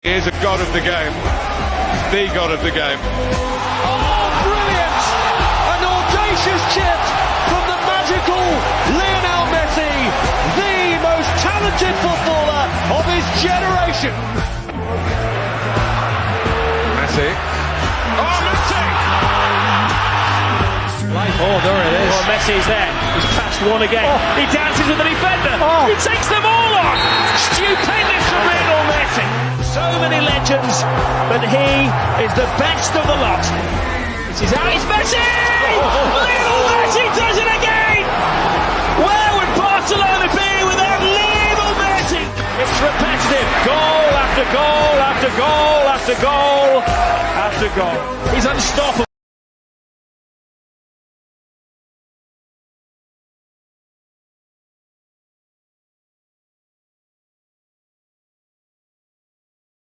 He is a god of the game, the god of the game. Oh, brilliant! An audacious chip from the magical Lionel Messi, the most talented footballer of his generation. Messi. Oh, Messi! Oh, there it is. Oh, Messi's there. He's passed one again. Oh. He dances with the defender. Oh. He takes them all on. Stupendous from Lionel Messi. So many legends, but he is the best of the lot. This is how it's Messi! Lionel Messi does it again! Where would Barcelona be without Lionel Messi? It's repetitive. Goal after goal after goal after goal after goal. He's unstoppable.